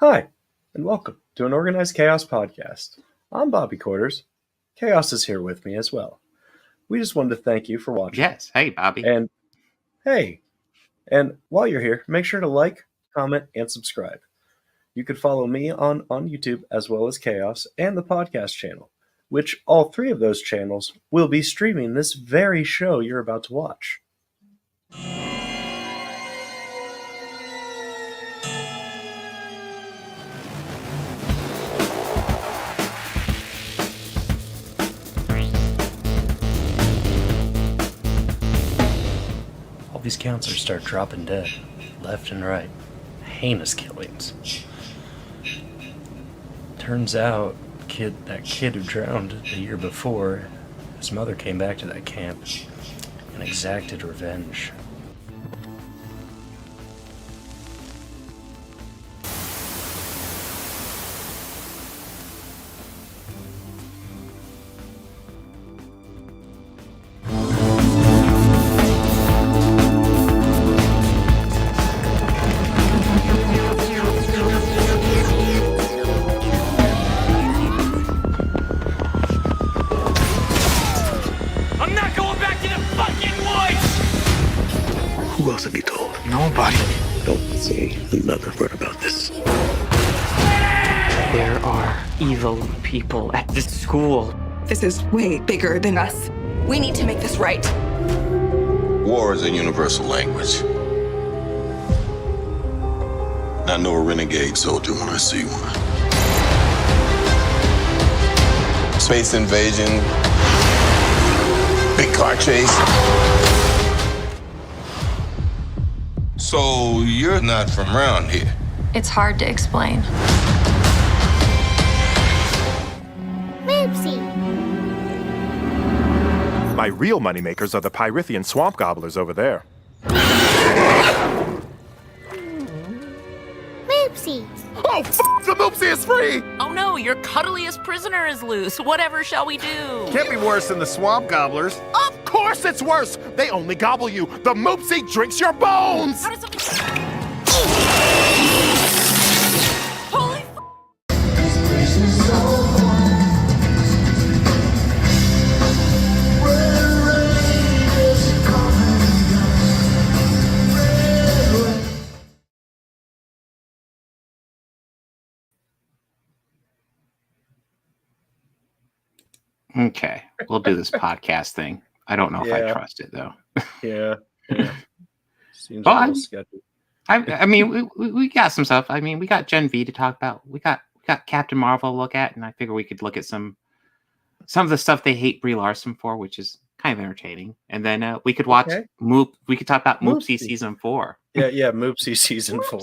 Hi, and welcome to an Organized Chaos podcast. I'm Bobby Quarters. Chaos is here with me as well. We just wanted to thank you for watching. Yes. Hey, Bobby. And hey, and while you're here, make sure to like, comment, and subscribe. You can follow me on YouTube as well as Chaos and the podcast channel, which all three of those channels will be streaming this very show you're about to watch. All these counselors start dropping dead, left and right. Heinous killings. Turns out, that kid who drowned the year before, his mother came back to that camp and exacted revenge. Who else have you told? Nobody. Don't say another word about this. There are evil people at this school. This is way bigger than us. We need to make this right. War is a universal language. And I know a renegade soldier when I see one. Space invasion, big car chase. So you're not from around here? It's hard to explain. Oopsie. My real moneymakers are the Pyrithian swamp gobblers over there. Oopsie. Oh, the Moopsie is free! Oh no, your cuddliest prisoner is loose. Whatever shall we do? Can't be worse than the swamp gobblers. Of course it's worse! They only gobble you. The Moopsie drinks your bones! How does something... Holy Okay, we'll do this podcast thing. I don't know if I trust it though. Yeah. Seems Well, a little sketchy. I mean, we got some stuff. I mean, we got Gen V to talk about. We got Captain Marvel to look at, and I figure we could look at some of the stuff they hate Brie Larson for, which is kind of entertaining. And then we could watch Moop. We could talk about Moopsie season 4. Yeah, Moopsie season 4.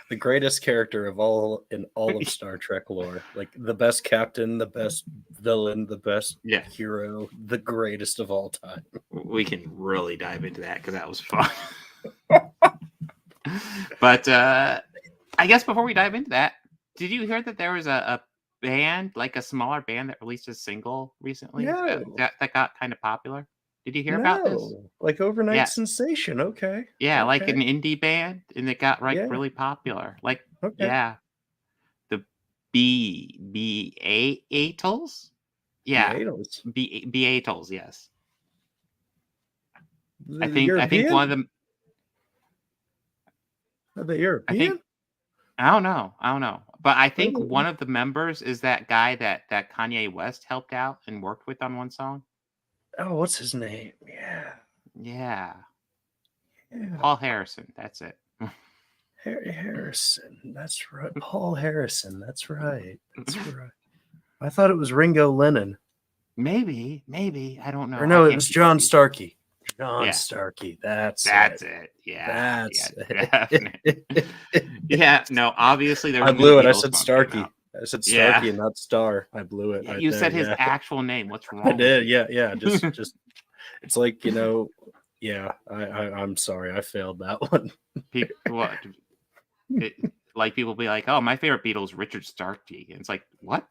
The greatest character of all in all of Star Trek lore. Like the best captain, the best villain, the best hero, the greatest of all time. We can really dive into that because that was fun. But I guess before we dive into that, did you hear that there was a band, like a smaller band that released a single recently that got kind of popular? Did you hear about this? Like overnight sensation. Okay. Yeah, like an indie band, and it got really popular. Like the Beatles. Yeah, Beatles. Yes. I think one of them. Are they European? I don't know. But I think one of the members is that guy that Kanye West helped out and worked with on one song. Oh, what's his name? Yeah. Paul Harrison. That's it. Harrison. That's right. Paul Harrison. That's right. I thought it was Ringo Lennon. Maybe. I don't know. Or no, it was John Starkey. Starkey. That's it. Yeah. That's it. Yeah. No, obviously there's. I blew it. I said Starkey. I said Starkey and not Star. I blew it. Yeah, you said his actual name. What's wrong? I did. Yeah. Just it's like, I'm sorry. I failed that one. Like people be like, "Oh, my favorite Beatle is Richard Starkey." And it's like, what?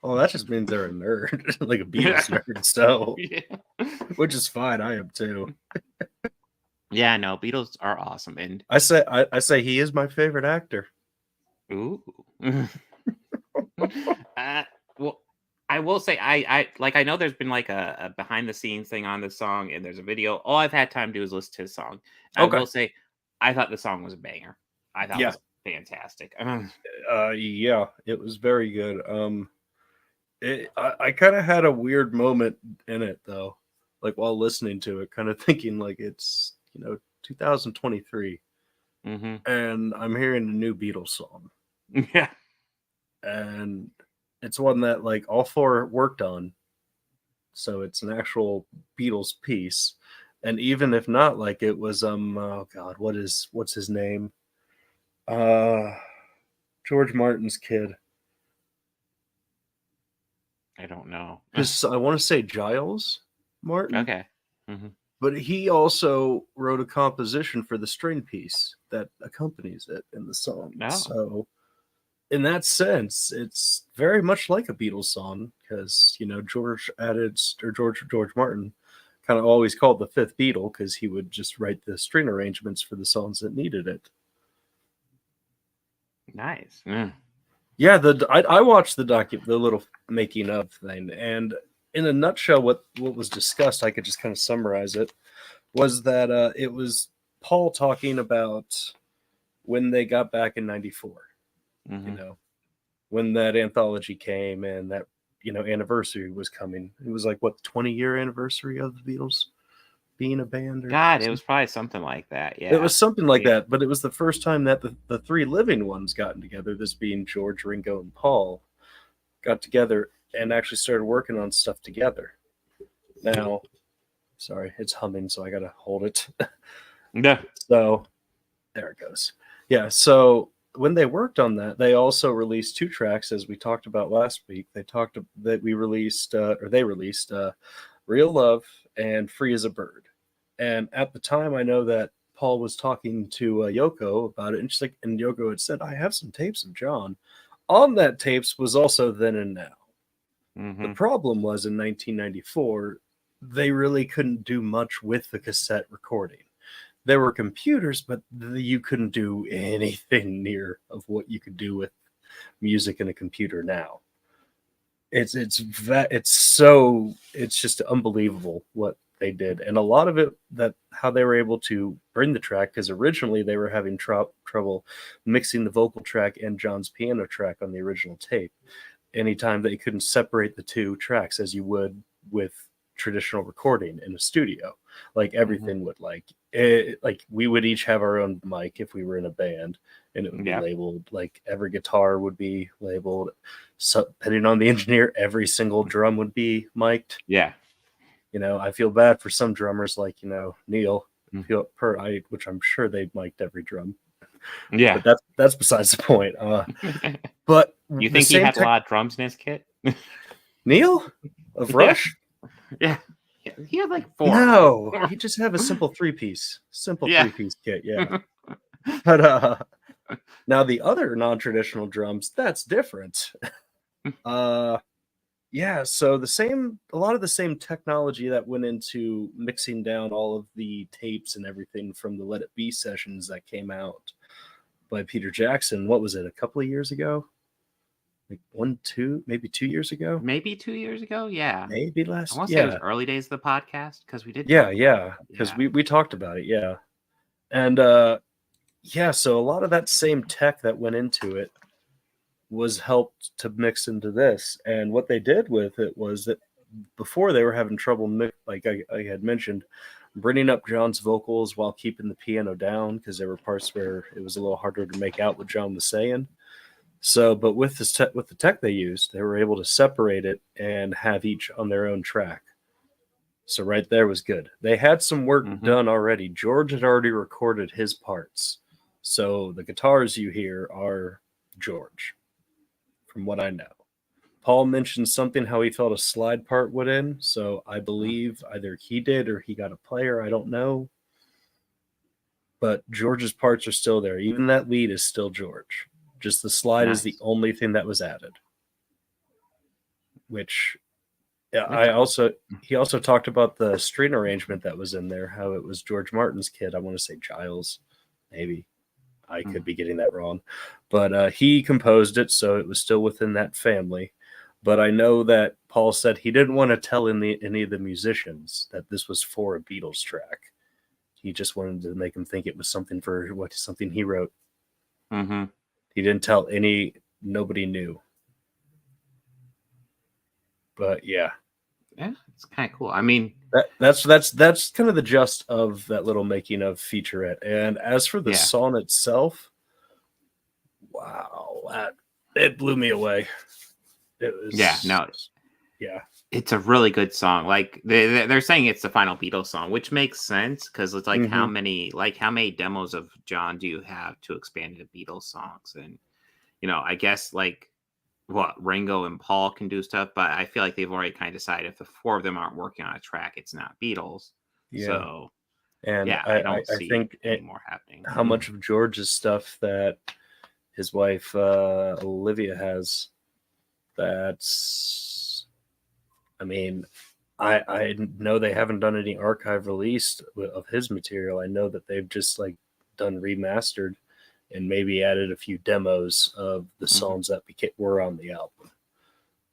Well, that just means they're a nerd, like a Beatles nerd. So, which is fine. I am too. Yeah, no, Beatles are awesome. And I say he is my favorite actor. ooh. Well, I will say I know there's been like a behind the scenes thing on this song, and there's a video. All I've had time to do is listen to his song. I Okay. will say I thought the song was a banger. I thought it Yeah. was fantastic. Yeah, it was very good. I kind of had a weird moment in it though, like while listening to it, kind of thinking like it's 2023, Mm-hmm. and I'm hearing a new Beatles song, Yeah. and it's one that like all four worked on, so it's an actual Beatles piece. And even if not, like it was oh god, what's his name? Uh George Martin's kid. I don't know. I want to say Giles Martin. Okay. Mm-hmm. But he also wrote a composition for the string piece that accompanies it in the song. Oh. So, in that sense, it's very much like a Beatles song because George Martin kind of always called the fifth Beatle because he would just write the string arrangements for the songs that needed it. Nice. Mm. Yeah, I watched the little making of thing, and in a nutshell, what was discussed, I could just kind of summarize it, was that it was Paul talking about when they got back in '94, Mm-hmm. when that anthology came and that anniversary was coming. It was like what 20-year anniversary of the Beatles being a band, or God, it something. was probably something like that. Yeah, It was something like Yeah. that, but it was the first time that the three living ones gotten together. This being George, Ringo, and Paul, got together and actually started working on stuff together. Now, sorry, it's humming, so I gotta hold it. Yeah. So there it goes. Yeah, so when they worked on that, they also released two tracks, as we talked about last week. They released Real Love and Free as a Bird. And at the time, I know that Paul was talking to Yoko about it, and and Yoko had said, "I have some tapes of John." On that tapes was also Then and Now. Mm-hmm. The problem was in 1994, they really couldn't do much with the cassette recording. There were computers, but you couldn't do anything near of what you could do with music in a computer now. It's just unbelievable what they did, and a lot of it that how they were able to bring the track, because originally they were having trouble mixing the vocal track and John's piano track on the original tape. Anytime they couldn't separate the two tracks as you would with traditional recording in a studio, like everything would like we would each have our own mic if we were in a band, and it would be labeled, like every guitar would be labeled, so depending on the engineer every single drum would be mic'd. Yeah. I feel bad for some drummers like Neil, which I'm sure they mic'd every drum. Yeah. But that's besides the point. But you think he had a lot of drums in his kit? Neil of Rush? Yeah. He had like 4. No, he just have a simple three-piece kit. Yeah. But now the other non-traditional drums, that's different. Yeah, so a lot of the same technology that went into mixing down all of the tapes and everything from the Let It Be sessions that came out by Peter Jackson. What was it, a couple of years ago? Like maybe 2 years ago? Maybe 2 years ago, yeah. Maybe last. I want to say it was early days of the podcast, because we did. Yeah, because we talked about it, yeah. And so a lot of that same tech that went into it was helped to mix into this. And what they did with it was that before they were having trouble, like I had mentioned, bringing up John's vocals while keeping the piano down, because there were parts where it was a little harder to make out what John was saying. So, but with the tech they used, they were able to separate it and have each on their own track. So right there was good. They had some work done already. George had already recorded his parts. So the guitars you hear are George, from what I know. Paul mentioned something how he felt a slide part would in. So I believe either he did or he got a player. I don't know. But George's parts are still there. Even that lead is still George. Just the slide is the only thing that was added. Which, Yeah, he also talked about the string arrangement that was in there, how it was George Martin's kid. I want to say Giles, maybe. I could be getting that wrong. But he composed it, so it was still within that family. But I know that Paul said he didn't want to tell any of the musicians that this was for a Beatles track. He just wanted to make them think it was something he wrote. Mm-hmm. He didn't tell nobody knew. But yeah. Yeah, it's kind of cool. I mean, that's kind of the gist of that little making of featurette. And as for the song itself, wow, it blew me away. It was it's a really good song. Like they're saying it's the final Beatles song, which makes sense because it's like how many demos of John do you have to expand into Beatles songs? And I guess like Ringo and Paul can do stuff, but I feel like they've already kind of decided if the four of them aren't working on a track, it's not Beatles. Yeah. So and I don't see any more happening. How much of George's stuff that his wife Olivia has, that's, I mean, I know they haven't done any archive release of his material. I know that they've just like done remastered and maybe added a few demos of the songs that were on the album.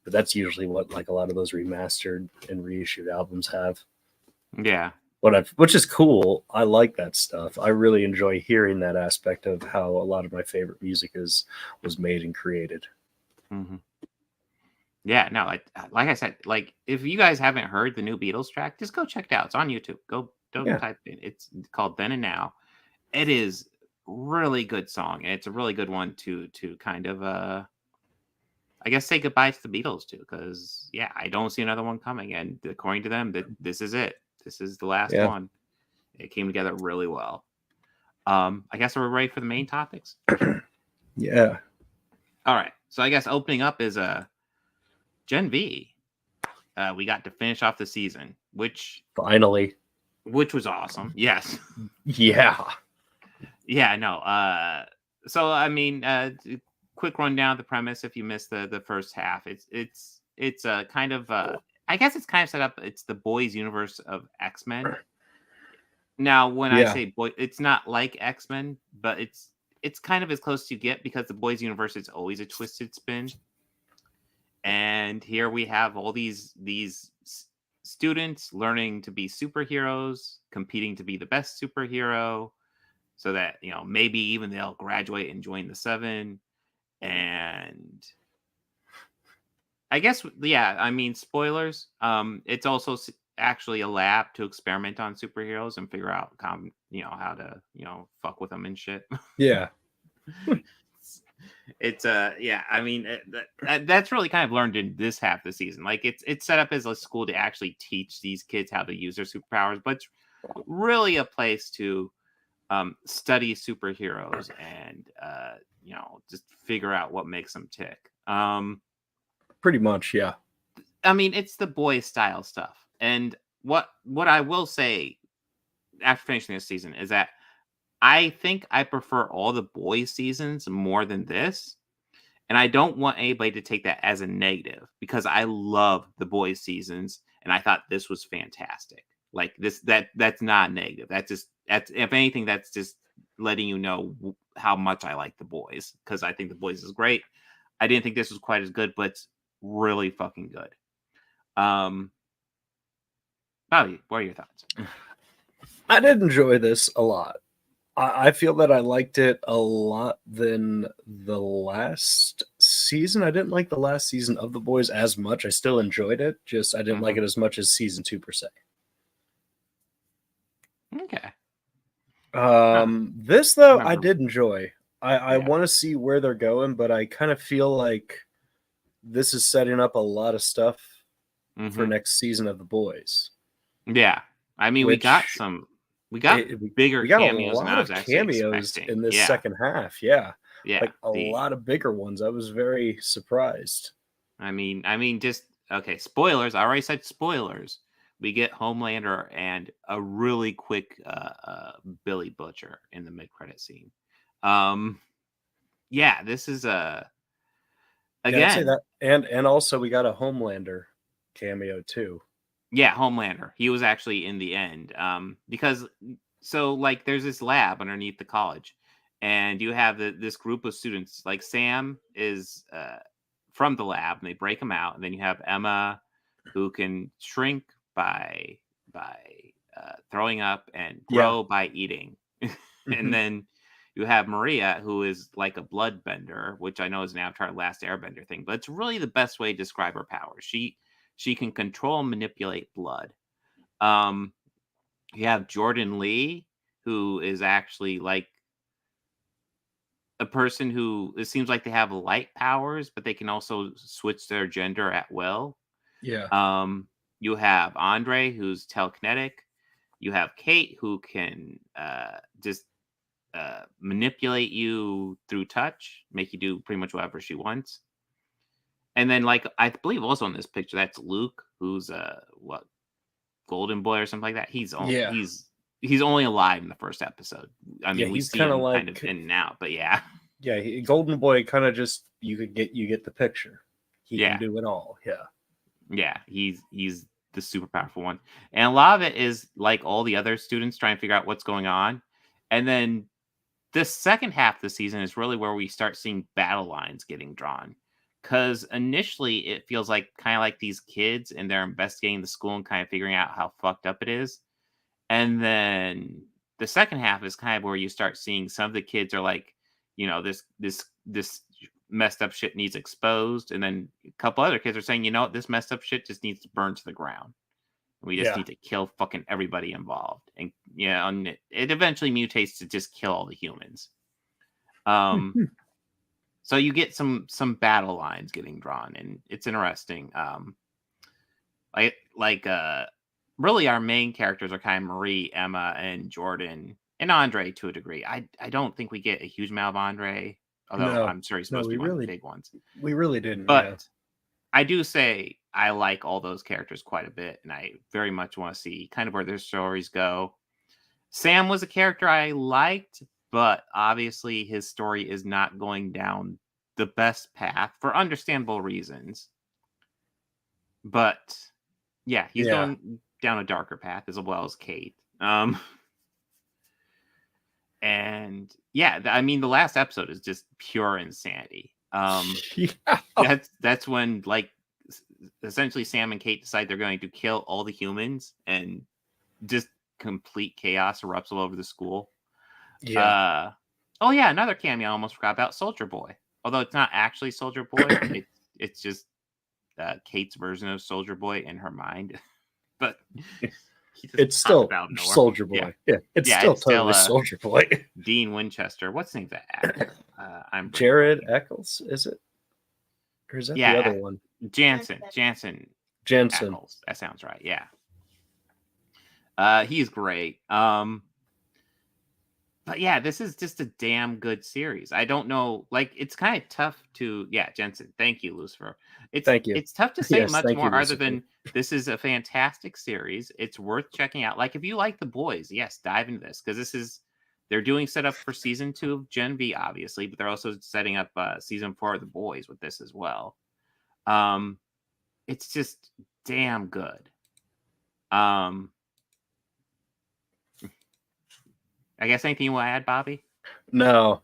But that's usually what like a lot of those remastered and reissued albums have. Yeah. Which is cool. I like that stuff. I really enjoy hearing that aspect of how a lot of my favorite music was made and created. Mm-hmm. Yeah, no, like I said, like if you guys haven't heard the new Beatles track, just go check it out. It's on YouTube. Type it in. It's called Then and Now. It is really good song, and it's a really good one to kind of I guess say goodbye to the Beatles too, because I don't see another one coming, and according to them, this is it. This is the last one. It came together really well. I guess we're ready for the main topics. Yeah. All right. So I guess opening up is Gen V. We got to finish off the season, which was awesome. Yes. Yeah. Yeah. No. So I mean, quick rundown of the premise. If you missed the first half, it's kind of I guess it's kind of set up. It's the boys' universe of X-Men. Now, when I say boy, it's not like X-Men, but it's kind of as close as you get because the boys' universe is always a twisted spin. And here we have all these students learning to be superheroes, competing to be the best superhero, so that maybe even they'll graduate and join the Seven. And I guess I mean spoilers. It's also actually a lab to experiment on superheroes and figure out how to fuck with them and shit. Yeah. It's I mean that's really kind of learned in this half of the season. Like it's set up as a school to actually teach these kids how to use their superpowers, but it's really a place to study superheroes and just figure out what makes them tick. Pretty much, yeah. I mean, it's the boy style stuff. And what I will say after finishing this season is that I think I prefer all the boys seasons more than this. And I don't want anybody to take that as a negative because I love the boys seasons and I thought this was fantastic. Like that's not negative. That's if anything, that's just letting you know how much I like the boys because I think the boys is great. I didn't think this was quite as good, but it's really fucking good. Bobby, what are your thoughts? I did enjoy this a lot. I feel that I liked it a lot than the last season. I didn't like the last season of The Boys as much. I still enjoyed it. Just I didn't like it as much as season 2 per se. Okay. This though, I did enjoy. I want to see where they're going, but I kind of feel like this is setting up a lot of stuff for next season of The Boys. Yeah. I mean, we got bigger cameos than I was actually expecting. In this second half. Yeah. Yeah. Like a lot of bigger ones. I was very surprised. I mean, just okay, spoilers. I already said spoilers. We get Homelander and a really quick Billy Butcher in the mid-credit scene. This is again. I'd say that, and also we got a Homelander cameo too. Yeah, Homelander. He was actually in the end. Because so like there's this lab underneath the college, and you have this group of students. Like Sam is from the lab, and they break him out, and then you have Emma, who can shrink by throwing up and grow by eating, and then you have Maria, who is like a blood bender, which I know is an Avatar Last Airbender thing, but it's really the best way to describe her powers. She can control and manipulate blood. You have Jordan Lee, who is actually like a person who it seems like they have light powers, but they can also switch their gender at will. Yeah. You have Andre, who's telekinetic. You have Kate, who can just manipulate you through touch, make you do pretty much whatever she wants. And then, like, I believe also in this picture, that's Luke, who's what, Golden Boy or something like that. He's only alive in the first episode. I mean, we he's see kind him of like kind of in and out, but yeah. Yeah, Golden Boy kind of just you get the picture. He Yeah. can do it all. Yeah. Yeah, he's the super powerful one. And a lot of it is like all the other students trying to figure out what's going on. And then the second half of the season is really where we start seeing battle lines getting drawn. Because initially it feels like kind of like these kids and they're investigating the school and kind of figuring out how fucked up it is. And then the second half is kind of where you start seeing some of the kids are like, you know, this messed up shit needs exposed. And then a couple other kids are saying, you know, this messed up shit just needs to burn to the ground. We just need to kill fucking everybody involved. And yeah, and it eventually mutates to just kill all the humans. So you get some battle lines getting drawn, and it's interesting. Really our main characters are kind of Marie, Emma, and Jordan, and Andre to a degree. I don't think we get a huge amount of Andre, although No. I'm sure he's supposed to be one of the big ones. We really didn't. But I do say I like all those characters quite a bit, and I very much want to see kind of where their stories go. Sam was a character I liked, but obviously his story is not going down the best path for understandable reasons. But yeah, he's going down a darker path as well as Kate. And yeah, I mean, the last episode is just pure insanity. That's when, like, essentially Sam and Kate decide they're going to kill all the humans, and just complete chaos erupts all over the school. Oh yeah, another cameo I almost forgot about, Soldier Boy. Although it's not actually Soldier Boy, it's just Kate's version of Soldier Boy in her mind. But it's still Soldier Boy. Yeah, it's still totally Soldier Boy. Dean Winchester. What's the name of that actor? I'm Jared Eccles, is it? Or is that the other one? Jansen. Eccles. That sounds right. Yeah. He's great. But yeah, this is just a damn good series. I don't know, like, it's kind of tough to, Jensen. Thank you, Lucifer. Thank you. It's tough to say much more other Lucifer. than this is a fantastic series. It's worth checking out. Like, if you like The Boys, yes, dive into this, because they're doing setup for season 2 of Gen V, obviously, but they're also setting up season 4 of The Boys with this as well. It's just damn good. I guess anything you want to add, Bobby? No.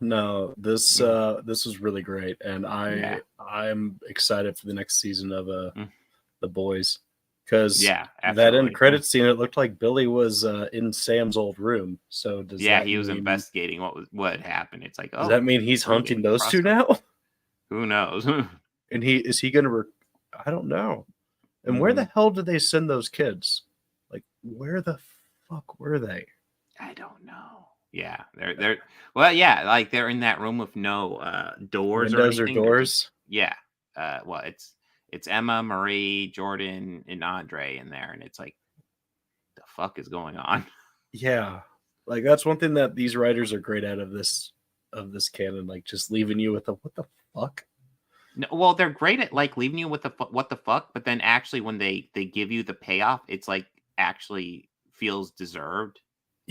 This was really great, and I'm excited for the next season of The Boys, because that end credit scene, it looked like Billy was in Sam's old room. So he was investigating what had happened. It's like, does that mean he's hunting those two now? Who knows? And is he gonna? I don't know. And where the hell did they send those kids? Like, where the fuck were they? I don't know. Yeah, they're well, yeah, like they're in that room with no doors Windows or anything. Or doors. Well, it's Emma, Marie, Jordan, and Andre in there, and it's like, the fuck is going on? Yeah, like that's one thing that these writers are great at of this canon, like just leaving you with a what the fuck. No, well, they're great at like leaving you with the what the fuck, but then actually when they give you the payoff, it's like actually feels deserved.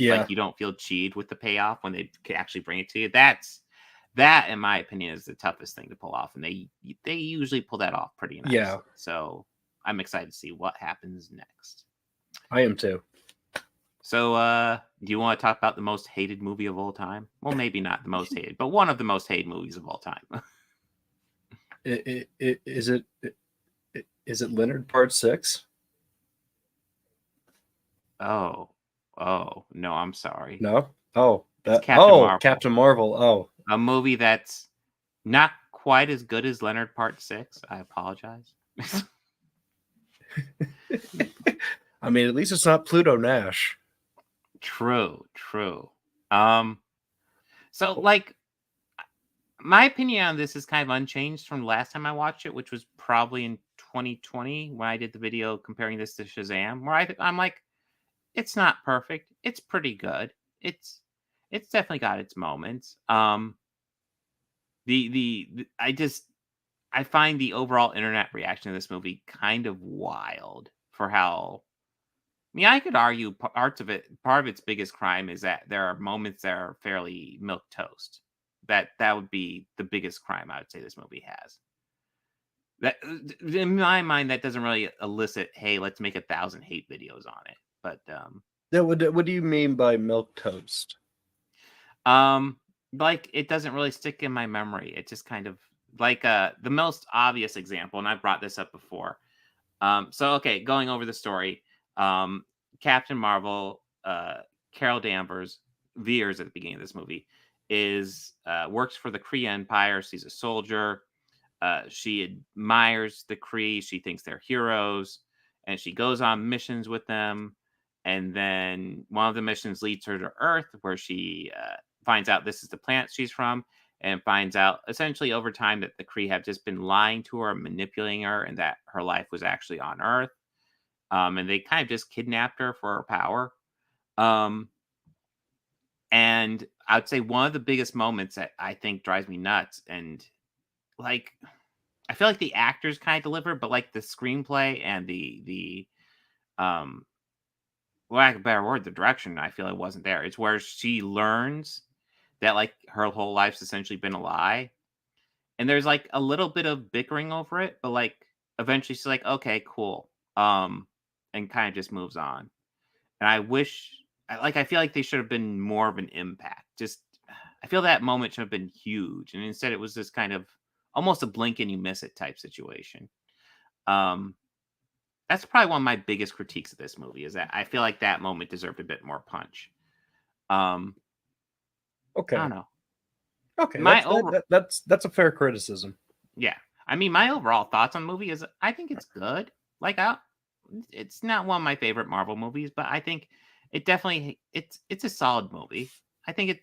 Yeah, like you don't feel cheated with the payoff when they actually bring it to you. That, in my opinion, is the toughest thing to pull off, and they usually pull that off pretty nice. Yeah. So I'm excited to see what happens next. I am too. So, do you want to talk about the most hated movie of all time? Well, maybe not the most hated, but one of the most hated movies of all time. Is it Leonard Part 6? Oh, no, I'm sorry. No. Oh, It's Captain Marvel. Captain Marvel. Oh, A movie that's not quite as good as Leonard Part 6. I apologize. I mean, at least it's not Pluto Nash. True. So like my opinion on this is kind of unchanged from the last time I watched it, which was probably in 2020 when I did the video comparing this to Shazam, where I'm like, it's not perfect. It's pretty good. It's definitely got its moments. I find the overall internet reaction to this movie kind of wild for how. I mean, I could argue part of its biggest crime is that there are moments that are fairly milquetoast. That would be the biggest crime I would say this movie has. That, in my mind, that doesn't really elicit, hey, let's make 1,000 hate videos on it. But What do you mean by milk toast? like it doesn't really stick in my memory. It just kind of like the most obvious example, and I brought this up before. So okay, going over the story. Captain Marvel, Carol Danvers, Veers at the beginning of this movie, is works for the Kree Empire. She's a soldier. She admires the Kree. She thinks they're heroes, and she goes on missions with them. And then one of the missions leads her to Earth, where she finds out this is the planet she's from, and finds out essentially over time that the Kree have just been lying to her, manipulating her, and that her life was actually on Earth. And they kind of just kidnapped her for her power. And I'd say one of the biggest moments that I think drives me nuts, and like I feel like the actors kind of deliver, but like the screenplay and the lack of a better word, the direction, I feel it wasn't there. It's where she learns that like her whole life's essentially been a lie. And there's like a little bit of bickering over it, but like eventually she's like, okay, cool. And kind of just moves on. And I feel like they should have been more of an impact. Just, I feel that moment should have been huge. And instead it was this kind of almost a blink and you miss it type situation. That's probably one of my biggest critiques of this movie is that I feel like that moment deserved a bit more punch. Okay. I don't know. Okay. That's a fair criticism. Yeah. I mean, my overall thoughts on the movie is I think it's good. Like, it's not one of my favorite Marvel movies, but I think it definitely it's a solid movie. I think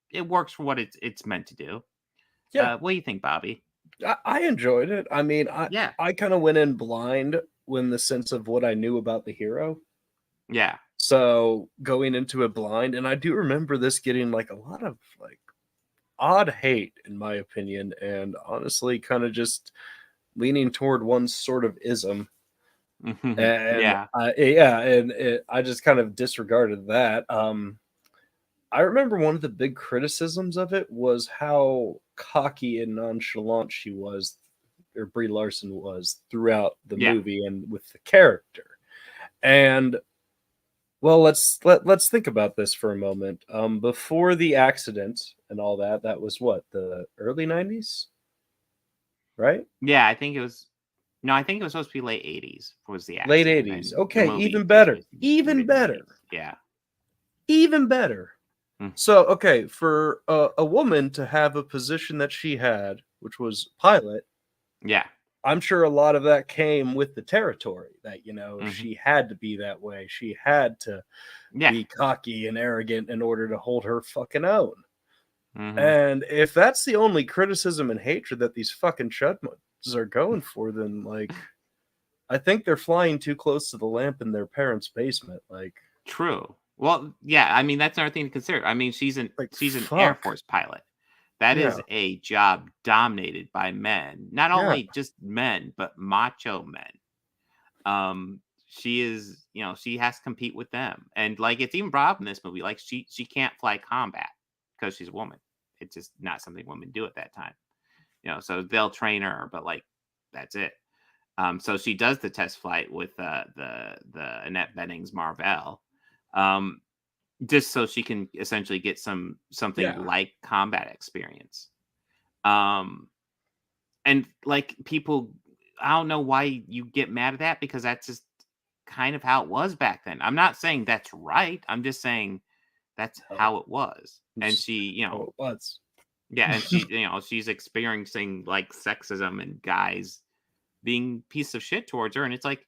it works for what it's meant to do. Yeah. What do you think, Bobby? I enjoyed it. I mean, I kind of went in blind in the sense of what I knew about the hero. Yeah. So going into it blind, and I do remember this getting like a lot of like odd hate, in my opinion, and honestly, kind of just leaning toward one sort of ism. And yeah, I just kind of disregarded that. I remember one of the big criticisms of it was how cocky and nonchalant she was, or Brie Larson was, throughout the movie and with the character. And well, let's think about this for a moment. Before the accident and all that, that was what, the early 90s, right? Yeah, I think it was. No, I think it was supposed to be late 80s. Was the late accident, 80s? and Okay, the movie even better, was even better. Yeah, even better. So, okay, for a woman to have a position that she had, which was pilot, yeah, I'm sure a lot of that came with the territory that, you know, she had to be that way. She had to be cocky and arrogant in order to hold her fucking own. And if that's the only criticism and hatred that these fucking chudmuds are going for, then, like, I think they're flying too close to the lamp in their parents' basement. Like, true. Well, yeah, I mean, that's another thing to consider. I mean, she's an Air Force pilot. That is a job dominated by men. Not only just men, but macho men. She is, you know, she has to compete with them. And like it's even brought up in this movie, like she can't fly combat because she's a woman. It's just not something women do at that time. You know, so they'll train her, but like that's it. So she does the test flight with the Annette Bening's Marvel, just so she can essentially get something like combat experience. And like people, I don't know why you get mad at that, because that's just kind of how it was back then. I'm not saying that's right. I'm just saying that's how it was. And she, it was. yeah, and she, she's experiencing like sexism and guys being piece of shit towards her, and it's like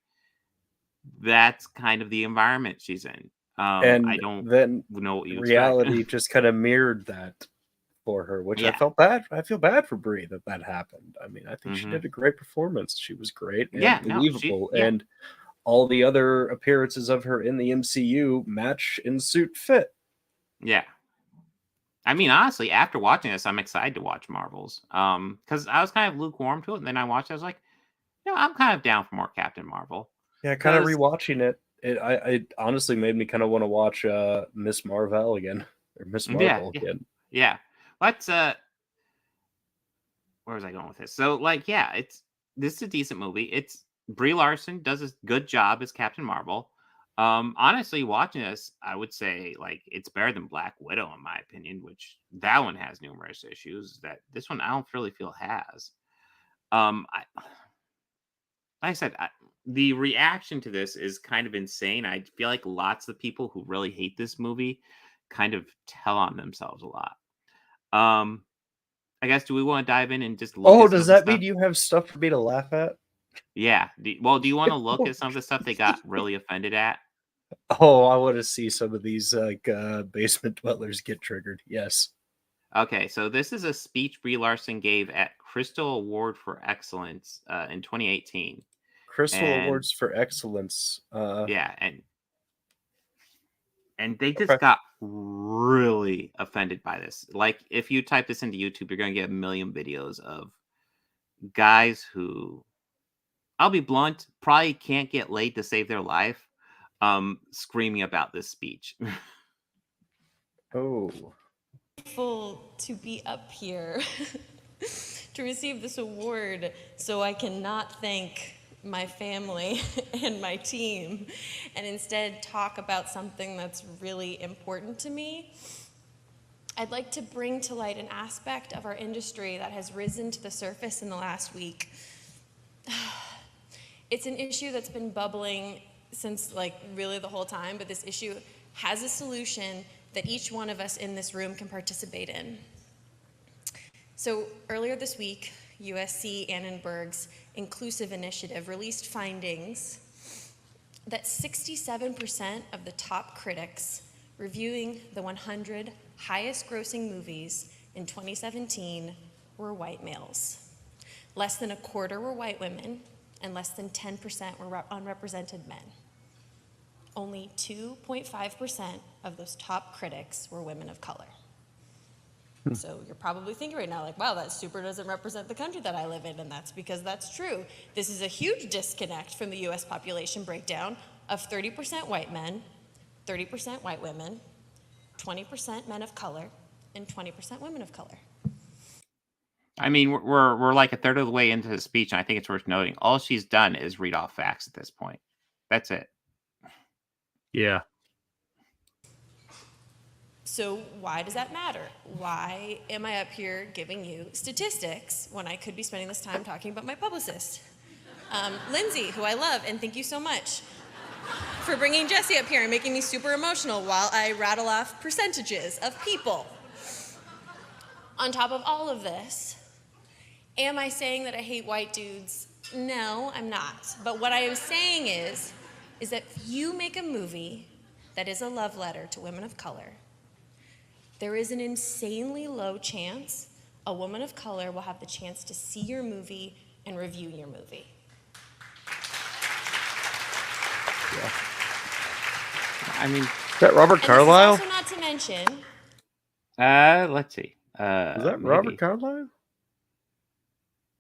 that's kind of the environment she's in. And I don't then know what you reality expect. just kind of mirrored that for her, which I Yeah. felt bad. I feel bad for Brie that happened. I mean, I think she Mhm. did a great performance. She was great and Yeah, no, believable, yeah. and all the other appearances of her in the MCU match in suit fit. Yeah. I mean, honestly, after watching this, I'm excited to watch Marvels. Because I was kind of lukewarm to it, and then I watched it, I was like, I'm kind of down for more Captain Marvel. Yeah, kind of 'Cause- rewatching it. It honestly made me kind of want to watch Miss Marvel again, or Miss Marvel again. Yeah. Let's where was I going with this? So, like, yeah, this is a decent movie. It's Brie Larson does a good job as Captain Marvel. Honestly, watching this, I would say like it's better than Black Widow in my opinion, which that one has numerous issues that this one I don't really feel has. I like I said, the reaction to this is kind of insane. I feel like lots of people who really hate this movie kind of tell on themselves a lot. I guess, do we want to dive in and just look at some Does of the that stuff? mean you have stuff for me to laugh at? Yeah. Do you want to look at some of the stuff they got really offended at? Oh, I want to see some of these basement dwellers get triggered. Yes. Okay, so this is a speech Brie Larson gave at Crystal Award for Excellence in 2018. Crystal And- Awards for Excellence. Yeah, and they just Okay. got really offended by this. Like, if you type this into YouTube, you're going to get a million videos of guys who, I'll be blunt, probably can't get laid to save their life, screaming about this speech. Oh. Grateful to be up here to receive this award, so I cannot thank my family and my team and instead talk about something that's really important to me. I'd like to bring to light an aspect of our industry that has risen to the surface in the last week. It's an issue that's been bubbling since like really the whole time, but this issue has a solution that each one of us in this room can participate in. So earlier this week, USC Annenberg's Inclusive Initiative released findings that 67% of the top critics reviewing the 100 highest grossing movies in 2017 were white males. Less than a quarter were white women, and less than 10% were unrepresented men. Only 2.5% of those top critics were women of color. So you're probably thinking right now, like, wow, that super doesn't represent the country that I live in, and that's because that's true. This is a huge disconnect from the US population breakdown of 30% white men, 30% white women, 20% men of color, and 20% women of color. I mean, we're like a third of the way into the speech, and I think it's worth noting all she's done is read off facts at this point. That's it. Yeah. So why does that matter? Why am I up here giving you statistics when I could be spending this time talking about my publicist? Lindsay, who I love, and thank you so much for bringing Jesse up here and making me super emotional while I rattle off percentages of people. On top of all of this, am I saying that I hate white dudes? No, I'm not. But what I am saying is that if you make a movie that is a love letter to women of color, there is an insanely low chance a woman of color will have the chance to see your movie and review your movie. Yeah. I mean, is that Robert And Carlyle? this is also not to mention. Let's see. Is that maybe. Robert Carlyle?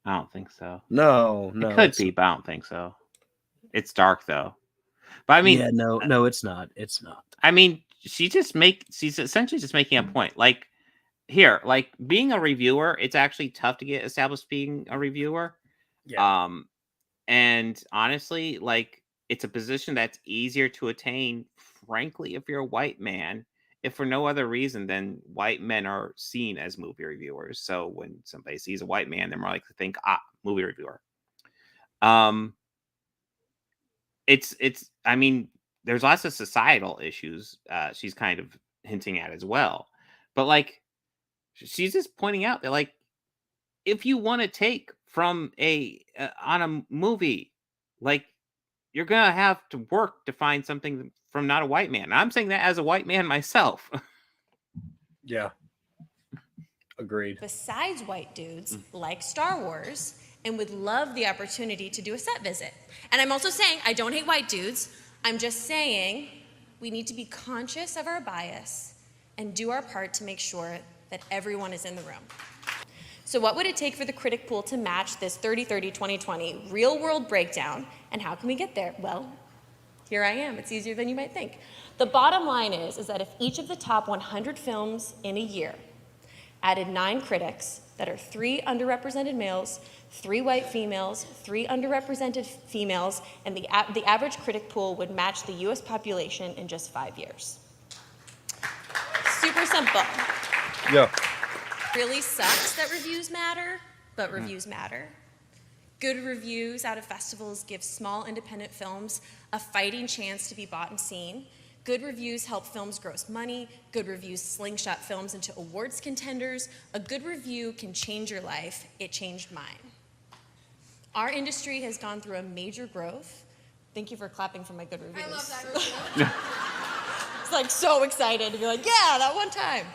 I don't think so. No. It could be, but I don't think so. It's dark though. But I mean, yeah, no, it's not. It's not. I mean, she's essentially just making a point. Like here, like being a reviewer, it's actually tough to get established being a reviewer. Yeah. And honestly, like, it's a position that's easier to attain, frankly, if you're a white man, if for no other reason than white men are seen as movie reviewers. So when somebody sees a white man, they're more likely to think, movie reviewer. It's I mean, there's lots of societal issues she's kind of hinting at as well. But like she's just pointing out that like if you want to take from on a movie, like you're gonna have to work to find something from not a white man. I'm saying that as a white man myself. Yeah. Agreed. Besides white dudes like Star Wars and would love the opportunity to do a set visit. And I'm also saying I don't hate white dudes. I'm just saying we need to be conscious of our bias and do our part to make sure that everyone is in the room. So what would it take for the critic pool to match this 30-30-2020 real world breakdown, and how can we get there? Well, here I am. It's easier than you might think. The bottom line is that if each of the top 100 films in a year added 9 critics that are 3 underrepresented males, 3 white females, 3 underrepresented females, and the average critic pool would match the US population in just 5 years. Super simple. Yeah. Really sucks that reviews matter, but reviews matter. Good reviews out of festivals give small independent films a fighting chance to be bought and seen. Good reviews help films gross money. Good reviews slingshot films into awards contenders. A good review can change your life. It changed mine. Our industry has gone through a major growth. Thank you for clapping for my good reviews. I love that review. It's like so excited to be like, yeah, that one time.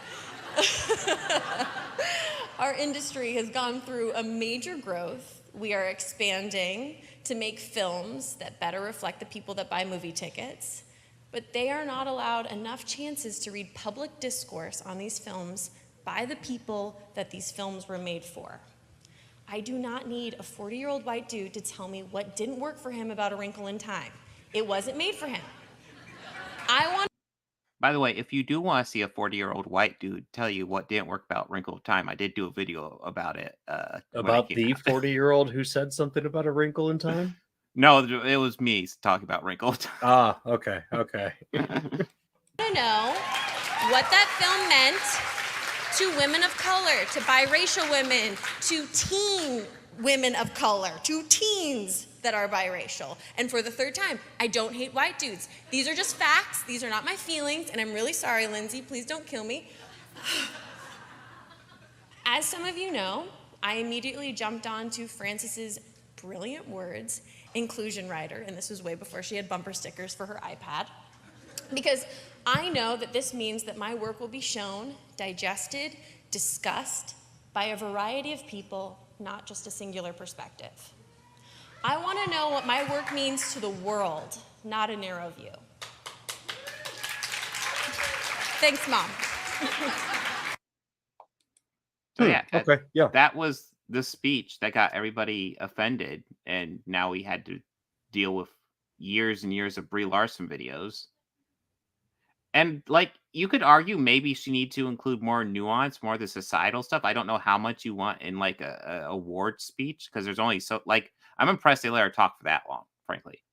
Our industry has gone through a major growth. We are expanding to make films that better reflect the people that buy movie tickets, but they are not allowed enough chances to read public discourse on these films by the people that these films were made for. I do not need a 40-year-old white dude to tell me what didn't work for him about A Wrinkle in Time. It wasn't made for him. By the way, if you do want to see a 40-year-old white dude tell you what didn't work about Wrinkle of Time, I did do a video about it. About the 40-year-old who said something about A Wrinkle in Time? No, it was me talking about Wrinkle of Time. Ah, okay. I want to know what that film meant to women of color, to biracial women, to teen women of color, to teens that are biracial. And for the third time, I don't hate white dudes. These are just facts. These are not my feelings. And I'm really sorry, Lindsay. Please don't kill me. As some of you know, I immediately jumped onto Frances's brilliant words, inclusion writer, and this was way before she had bumper stickers for her iPad, because I know that this means that my work will be shown, digested, discussed by a variety of people, not just a singular perspective. I want to know what my work means to the world, not a narrow view. Thanks, Mom. So yeah, okay, yeah. That was the speech that got everybody offended, and now we had to deal with years and years of Brie Larson videos. And like you could argue maybe she needs to include more nuance, more of the societal stuff. I don't know how much you want in like a award speech, because there's only so like I'm impressed they let her talk for that long, frankly.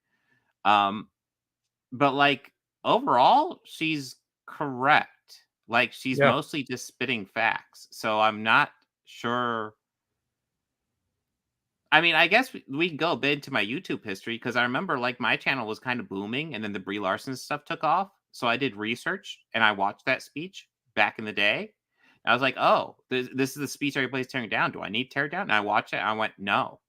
But like overall, she's correct. Like she's mostly just spitting facts. So I'm not sure. I mean, I guess we can go a bit into my YouTube history, because I remember like my channel was kind of booming and then the Brie Larson stuff took off. So I did research and I watched that speech back in the day. I was like, oh, this is the speech everybody's tearing down. Do I need to tear it down? And I watched it and I went, no.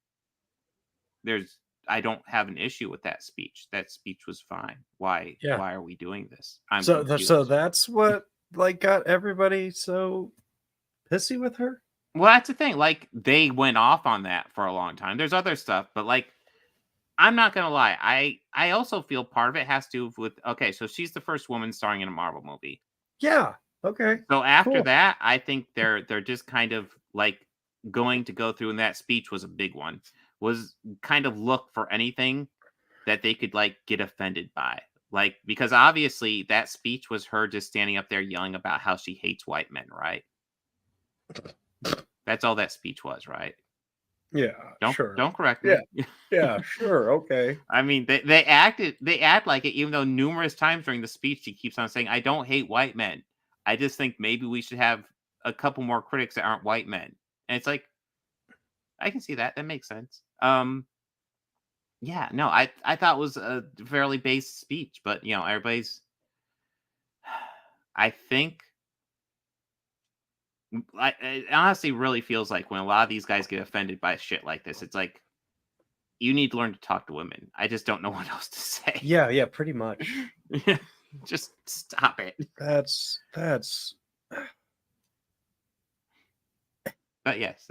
I don't have an issue with that speech. That speech was fine. Why are we doing this? So that's what like got everybody so pissy with her? Well, that's the thing. Like they went off on that for a long time. There's other stuff, but like I'm not gonna lie. I also feel part of it has to do with so she's the first woman starring in a Marvel movie. Yeah. Okay. So after that, I think they're just kind of like going to go through, and that speech was a big one. Was kind of look for anything that they could like get offended by. Like, because obviously that speech was her just standing up there yelling about how she hates white men, right? That's all that speech was, right? Yeah, sure. Don't correct me. Yeah, sure, okay. I mean, they act like it, even though numerous times during the speech she keeps on saying, "I don't hate white men. I just think maybe we should have a couple more critics that aren't white men." And it's like, I can see that. That makes sense. Yeah, no, I thought it was a fairly base speech, but everybody's. I think it honestly really feels like when a lot of these guys get offended by shit like this, it's like you need to learn to talk to women. I just don't know what else to say. Yeah, pretty much. Just stop it. That's But yes,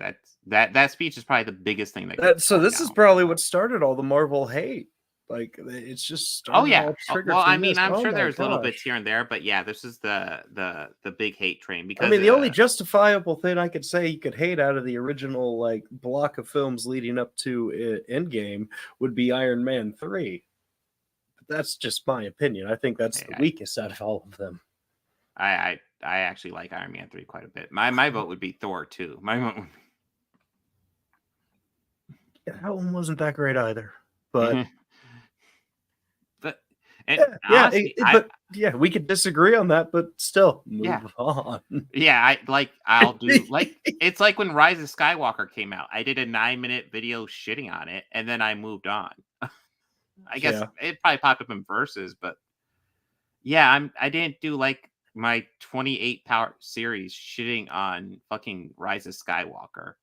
that speech is probably the biggest thing that. so this is probably what started all the Marvel hate. Like it's just Oh started yeah. all triggered Well, from I mean, this. I'm Oh sure my there's little gosh. bits here and there, but yeah, this is the big hate train because I mean, the only justifiable thing I could say you could hate out of the original like block of films leading up to Endgame would be Iron Man 3. But that's just my opinion. I think that's the weakest out of all of them. I actually like Iron Man 3 quite a bit. My vote would be Thor 2. My vote would be... That one wasn't that great either. But honestly, we could disagree on that, but still move on. Yeah, I'll do it's like when Rise of Skywalker came out. I did a 9-minute video shitting on it, and then I moved on. I guess it probably popped up in verses, but yeah, I didn't do like my 28-part series shitting on fucking Rise of Skywalker.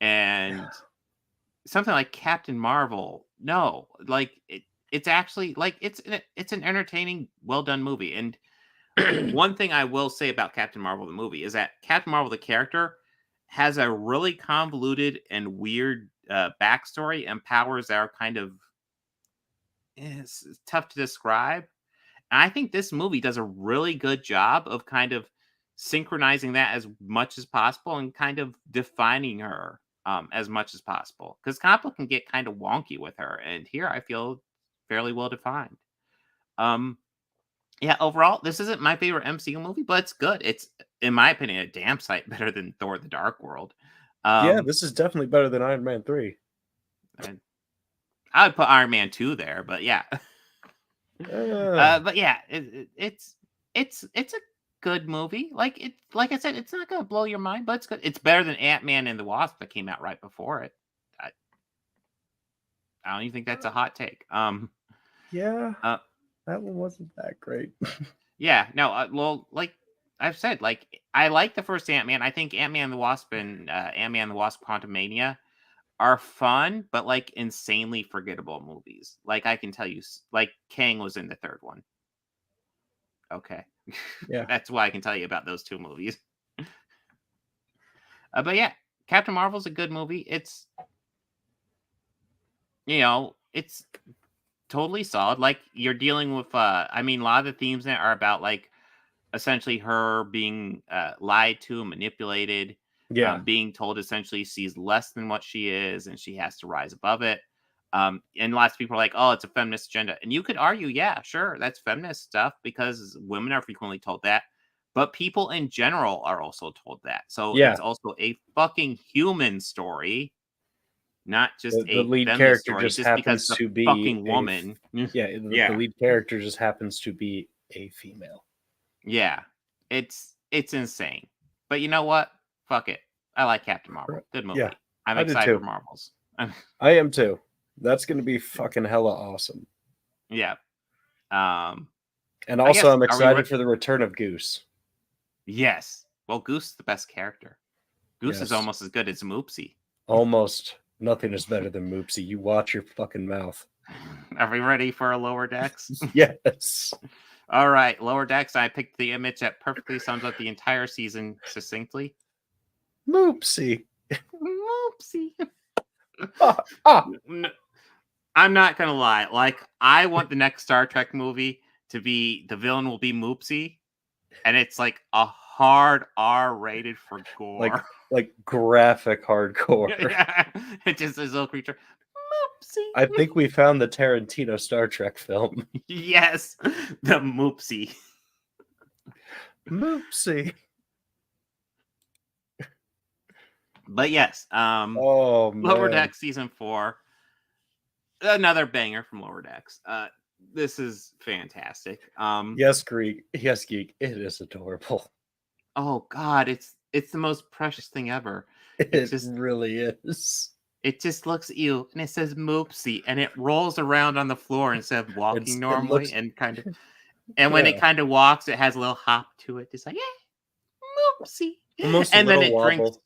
And something like Captain Marvel, no, like it's actually like it's an entertaining, well done movie. And one thing I will say about Captain Marvel the movie is that Captain Marvel the character has a really convoluted and weird backstory and powers that are kind of it's tough to describe. And I think this movie does a really good job of kind of synchronizing that as much as possible and kind of defining her as much as possible. Because comic book can get kind of wonky with her, and here I feel fairly well defined. Yeah, overall, this isn't my favorite MCU movie, but it's good. It's, in my opinion, a damn sight better than Thor: The Dark World. Yeah, this is definitely better than Iron Man 3. I would put Iron Man 2 there, but yeah. But yeah, it's a good movie. Like I said, it's not gonna blow your mind, but it's good. It's better than Ant-Man and the Wasp that came out right before it. I don't even think that's a hot take. Yeah, that one wasn't that great. Yeah, no, well, like I've said, like I like the first Ant-Man. I think Ant-Man and the Wasp and Ant-Man and the Wasp: Quantumania are fun, but like insanely forgettable movies. Like I can tell you, like Kang was in the third one. Okay, yeah, that's why I can tell you about those two movies. But yeah, Captain Marvel's a good movie. It's it's totally solid. Like you're dealing with, I mean, a lot of the themes in it are about like essentially her being lied to, manipulated. Being told essentially she's less than what she is and she has to rise above it. And lots of people are like, oh, it's a feminist agenda. And you could argue, yeah, sure, that's feminist stuff because women are frequently told that. But people in general are also told that. So it's also a fucking human story, not just the a lead feminist character story, just just happens because to the be fucking woman. The lead character just happens to be a female. Yeah, it's insane. But you know what? Fuck it. I like Captain Marvel. Good movie. Yeah, I'm I did excited too. for Marvels. I am too. That's going to be fucking hella awesome. Yeah. And also, I'm excited for the return of Goose. Yes. Well, Goose is the best character. Goose is almost as good as Moopsy. Almost. Nothing is better than Moopsy. You watch your fucking mouth. Are we ready for a Lower Decks? Yes. All right. Lower Decks. I picked the image that perfectly sums up the entire season succinctly. Moopsy. Moopsy. I'm not gonna lie. Like, I want the next Star Trek movie to be the villain will be Moopsy, and it's like a hard R rated for gore, like graphic hardcore. Yeah, it just is a little creature. Moopsy. I think we found the Tarantino Star Trek film. Yes, the Moopsy. Moopsy. But yes, Oh Lower man. Decks season 4, another banger from Lower Decks. This is fantastic. Yes, Greek. Yes, geek. It is adorable. Oh God, it's the most precious thing ever. It really is. It just looks at you and it says Moopsie, and it rolls around on the floor instead of walking It normally, looks and when it yeah. kind of walks, it has a little hop to it. It's like, yeah, Moopsie, Almost a and then little it drinks, wobble.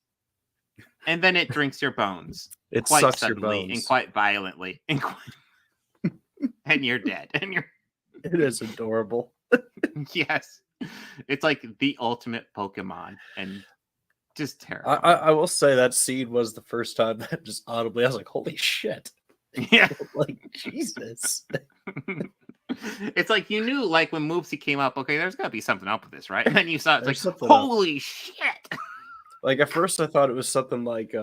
and then it drinks your bones It quite sucks your suddenly and bones. quite violently, and you're dead. And you're It is adorable. yes, it's like the ultimate Pokemon, and just terrifying. I will say that scene was the first time that just audibly I was like, holy shit. Yeah. Like Jesus. It's like you knew, like when Moopsie came up, okay, there's gotta be something up with this, right? And then you saw it's There's like, something up. holy shit. Like at first I thought it was something like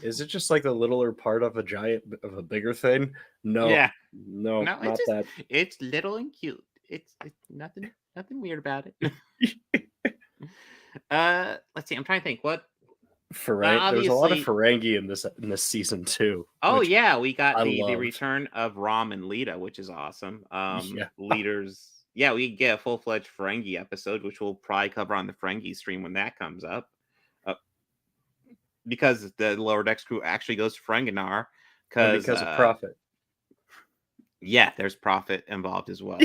is it just like the littler part of a bigger thing? No. Yeah. No, No, not that. it's little and cute. It's nothing weird about it. Let's see. I'm trying to think. What There was a lot of obviously- Ferengi in this season too. Oh yeah, we got I the loved. return of Rom and Lita, which is awesome. Yeah. Leaders. Yeah, we get a full-fledged Ferengi episode, which we'll probably cover on the Ferengi stream when that comes up. Because the Lower Decks crew actually goes to Ferenginar And because of profit. Yeah, there's profit involved as well.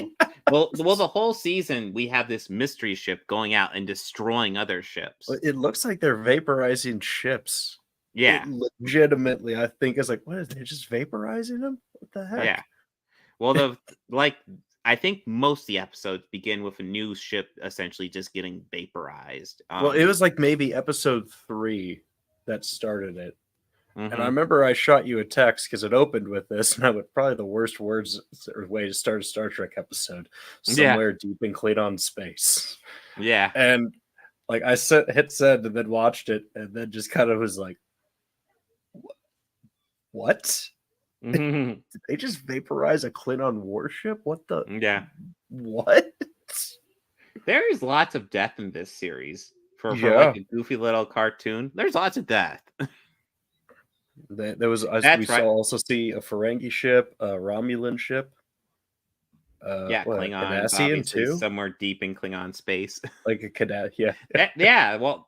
well, the whole season we have this mystery ship going out and destroying other ships. It looks like they're vaporizing ships. Yeah, It legitimately, I think is like, what is they just vaporizing them? What the heck? yeah. Well, I think most of the episodes begin with a new ship essentially just getting vaporized. Well, it was like maybe episode 3 that started it. mhm. And I remember I shot you a text because it opened with this, and I would probably the worst words or way to start a Star Trek episode. Somewhere deep in Klingon space. Yeah. And like I hit send and then watched it, and then just kind of was like, what? Mhm. Did they just vaporize a Klingon warship? What the? Yeah. What? There is lots of death in this series for Yeah. like a goofy little cartoon. There's lots of death. There was we That's right. saw also see a Ferengi ship, a Romulan ship. Yeah, what, Klingons Cardassian obviously too? somewhere deep in Klingon space. Like a cadet, yeah. Yeah, well,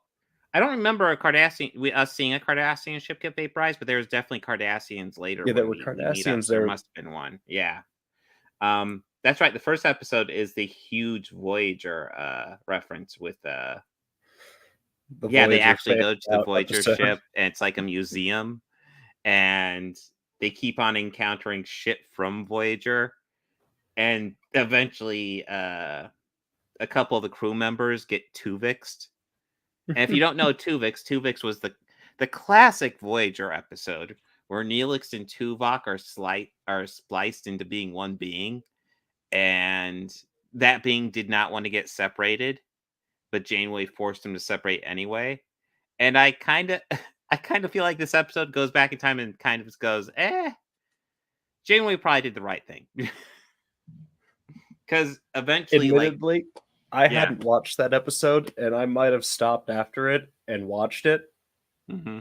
I don't remember us seeing a Cardassian ship get vaporized, but there was definitely Cardassians later. Yeah, there when were we meet up. Cardassians There there. must have been one. Yeah. That's right. The first episode is the huge Voyager reference with The yeah, they Voyager actually fan go to the out Voyager episode. ship, and it's like a museum, and they keep on encountering shit from Voyager, and eventually a couple of the crew members get Tuvixed. And if you don't know Tuvix was the classic Voyager episode where Neelix and Tuvok are spliced into being one being, and that being did not want to get separated, but Janeway forced him to separate anyway. And I kind of feel like this episode goes back in time and kind of just goes, Janeway probably did the right thing. Because eventually, Admittedly, I hadn't watched that episode, and I might have stopped after it and watched it. Mm-hmm.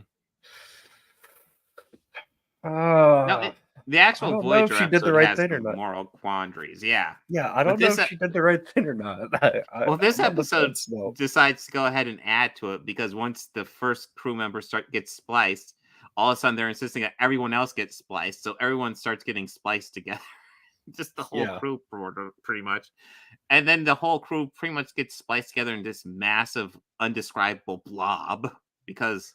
No, the actual I don't know Voyager if she did the episode right has thing or some not. moral quandaries. Yeah. Yeah, I don't know if she did the right thing or not. Well, this I'm on the episode fence, though. decides to go ahead and add to it because once the first crew member gets spliced, all of a sudden they're insisting that everyone else gets spliced, so everyone starts getting spliced together. Just the whole crew pretty much. And then the whole crew pretty much gets spliced together in this massive, undescribable blob because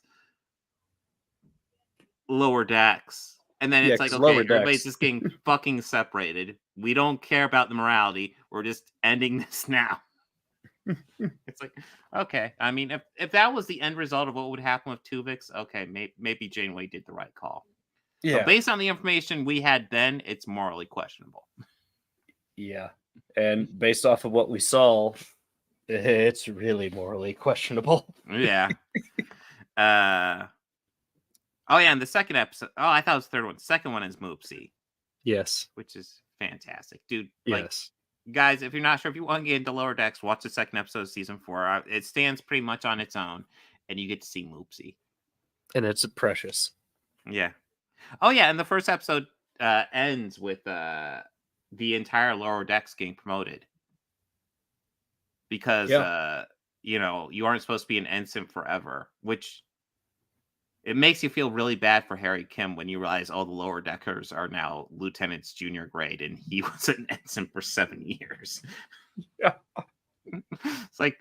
Lower Decks. And then it's like, okay, everybody's just getting fucking separated. We don't care about the morality. We're just ending this now. It's like, okay. I mean, if that was the end result of what would happen with Tuvix, okay, maybe Janeway did the right call. Yeah. But based on the information we had then, it's morally questionable. Yeah. And based off of what we saw, it's really morally questionable. Yeah. Oh, yeah, and the second episode... Oh, I thought it was the third one. The second one is Moopsie. Yes. Which is fantastic. Dude, yes. Guys, if you're not sure if you want to get into Lower Decks, watch the second episode of Season 4. It stands pretty much on its own, and you get to see Moopsie. And it's precious. Yeah. Oh yeah, and the first episode ends with the entire lower decks getting promoted because you aren't supposed to be an ensign forever, which it makes you feel really bad for Harry Kim when you realize all the lower deckers are now lieutenants junior grade, and he was an ensign for 7 years. Yeah. It's like,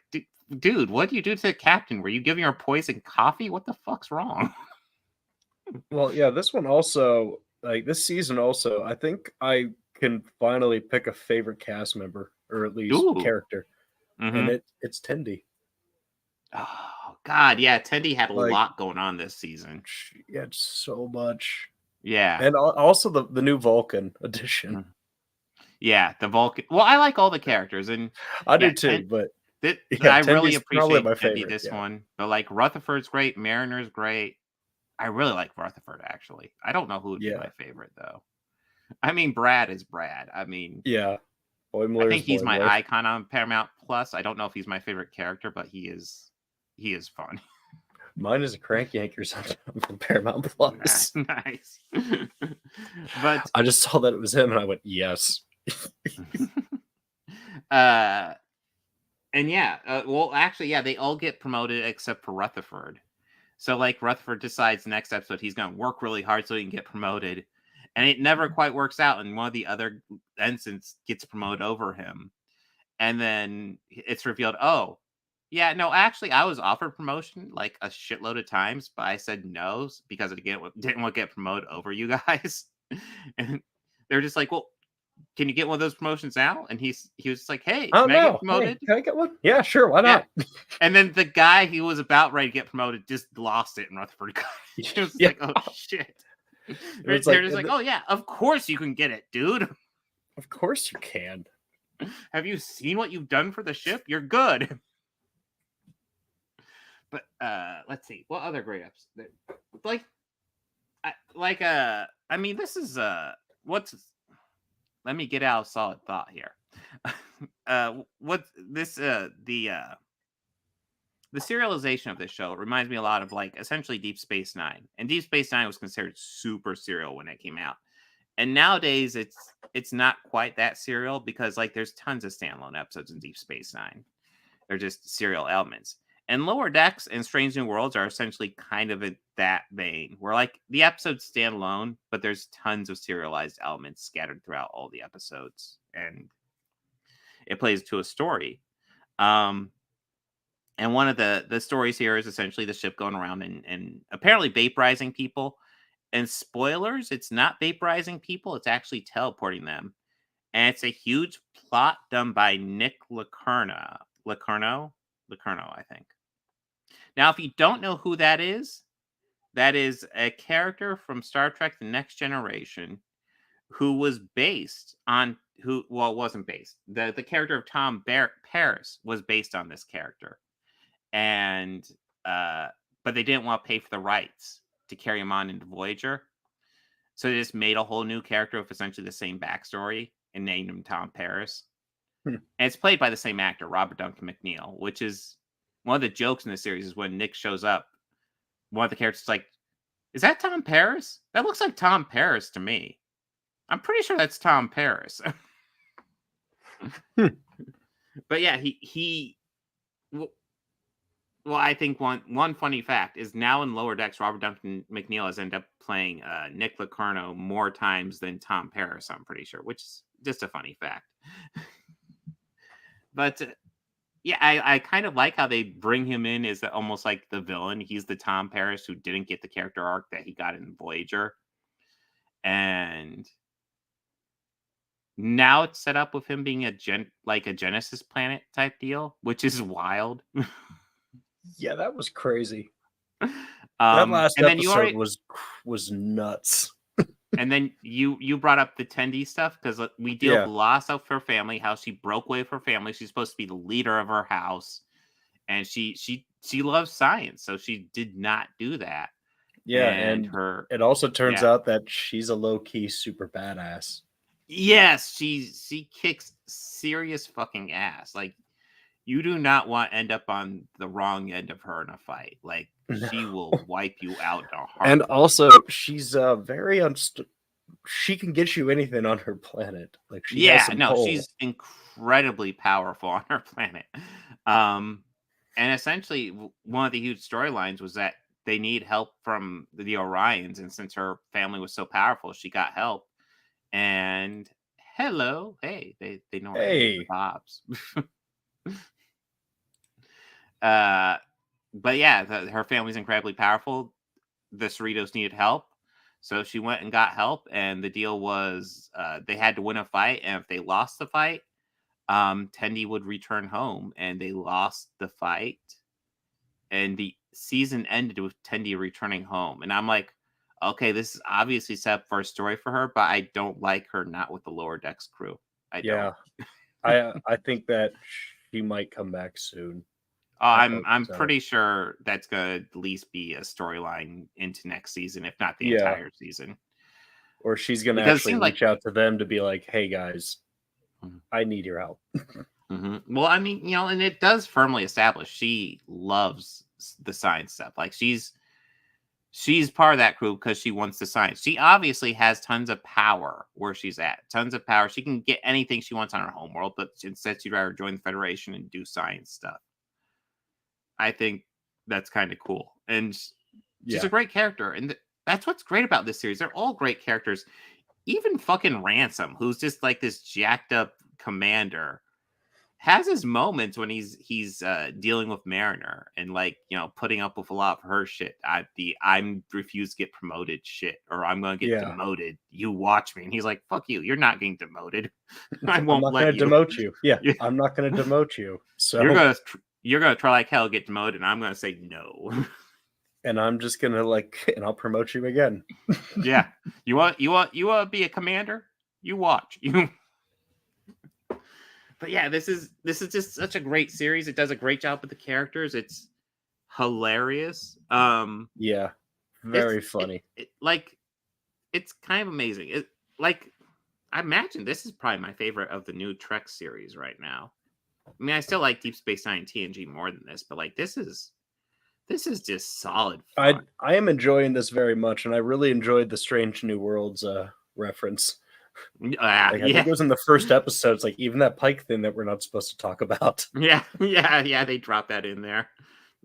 dude, what do you do to the captain? Were you giving her poison coffee? What the fuck's wrong? Well, yeah, this one also, like this season also, I think I can finally pick a favorite cast member, or at least Ooh. character. Mhm. And it's Tendi. Oh God, yeah, Tendi had a Like- lot going on this season. She had so much. Yeah. And also the new Vulcan edition. Yeah, the Vulcan. Well, I like all the characters, and I do yeah, too, but I yeah, really Tendi's probably appreciate my Tendi favorite, this yeah. one. But like Rutherford's great, Mariner's great. I really like Rutherford actually. I don't know who would be Yeah. my favorite though. I mean, Brad is Brad. I mean, Yeah. I Boimler's think he's my Boimler. icon on Paramount Plus. I don't know if he's my favorite character, but he is fun. Mine is a crank yanker from Paramount Plus. Nice. But I just saw that it was him and I went, yes. and yeah, well, actually, yeah, they all get promoted except for Rutherford. So, like, Rutherford decides next episode he's going to work really hard so he can get promoted, and it never quite works out. And one of the other ensigns gets promoted over him, and then it's revealed, oh, yeah, no, actually, I was offered promotion like a shitload of times, but I said no because I didn't want to get promoted over you guys. And they're just like, well, can you get one of those promotions now? And he was just like, hey, Oh can I no. get promoted? Hey, can I get one? Yeah, sure. Why not? And then the guy who was about ready to get promoted just lost it, and Rutherford got it. He was like, oh shit. They're just like, oh yeah, of course you can get it, dude. Of course you can. Have you seen what you've done for the ship? You're good. But let's see, what other great ups? I mean, this is what's. Let me get out a solid thought here. What this the serialization of this show reminds me a lot of like essentially Deep Space Nine, and Deep Space Nine was considered super serial when it came out, and nowadays it's not quite that serial because like there's tons of standalone episodes in Deep Space Nine. They're just serial elements. And Lower Decks and Strange New Worlds are essentially kind of in that vein, where like the episodes stand alone, but there's tons of serialized elements scattered throughout all the episodes, and it plays to a story. And one of the stories here is essentially the ship going around and apparently vaporizing people. And spoilers, it's not vaporizing people; it's actually teleporting them. And it's a huge plot done by Nick Lacerno, I think. Now, if you don't know who that is a character from Star Trek The Next Generation who was based on it wasn't based. The character of Tom Paris was based on this character. And but they didn't want to pay for the rights to carry him on into Voyager. So they just made a whole new character with essentially the same backstory and named him Tom Paris. And it's played by the same actor, Robert Duncan McNeil, which is one of the jokes in the series is when Nick shows up, one of the characters is like, is that Tom Paris? That looks like Tom Paris to me. I'm pretty sure that's Tom Paris. But yeah, well, I think one funny fact is now in Lower Decks, Robert Duncan McNeil has ended up playing Nick Lacerno more times than Tom Paris, I'm pretty sure, which is just a funny fact. But yeah, I kind of like how they bring him in as almost like the villain. He's the Tom Paris who didn't get the character arc that he got in Voyager. And now it's set up with him being a Genesis planet type deal, which is wild. Yeah, that was crazy. That and last then episode was nuts. And then you brought up the Tendi stuff because we deal with loss of her family, how she broke away from her family. She's supposed to be the leader of her house, and she loves science, so she did not do that. Yeah, and it also turns out that she's a low-key super badass. Yes, she kicks serious fucking ass. Like You do not want to end up on the wrong end of her in a fight. Like, she will wipe you out in a heartbeat. And also, she's very she can get you anything on her planet. Like, she has some pull. She's incredibly powerful on her planet. And essentially, one of the huge storylines was that they need help from the Orions, and since her family was so powerful, she got help. And hello, hey, they know her name, the Bobs. But yeah, her family's incredibly powerful. The Cerritos needed help, so she went and got help. And the deal was they had to win a fight, and if they lost the fight, Tendi would return home. And they lost the fight, and the season ended with Tendi returning home. And I'm like, okay, this is obviously set up for a story for her, but I don't like her not with the Lower Decks crew. I don't. I think that she might come back soon. I'm pretty sure that's gonna at least be a storyline into next season, if not the entire season. Or she's gonna actually reach out to them to be like, "Hey guys, I need your help." Well, I mean, and it does firmly establish she loves the science stuff. Like, she's part of that crew because she wants the science. She obviously has tons of power where she's at. Tons of power. She can get anything she wants on her homeworld, but instead she'd rather join the Federation and do science stuff. I think that's kind of cool. And she's a great character. And that's what's great about this series. They're all great characters. Even fucking Ransom, who's just like this jacked up commander, has his moments when he's dealing with Mariner and, like, putting up with a lot of her shit. I'm refused to get promoted shit, or I'm going to get demoted. You watch me. And he's like, fuck you. You're not getting demoted. I'm not going to demote you. Yeah, I'm not going to demote you. So you're gonna try like hell to get demoted, and I'm gonna say no. And I'm just gonna and I'll promote you again. Yeah, you want to be a commander? You watch you. But yeah, this is just such a great series. It does a great job with the characters. It's hilarious. Yeah, very funny. It's kind of amazing. I imagine this is probably my favorite of the new Trek series right now. I mean, I still like Deep Space Nine and TNG more than this, but this is just solid fun. I am enjoying this very much, and I really enjoyed the Strange New Worlds reference. I think it was in the first episode. It's like even that Pike thing that we're not supposed to talk about. Yeah, they dropped that in there.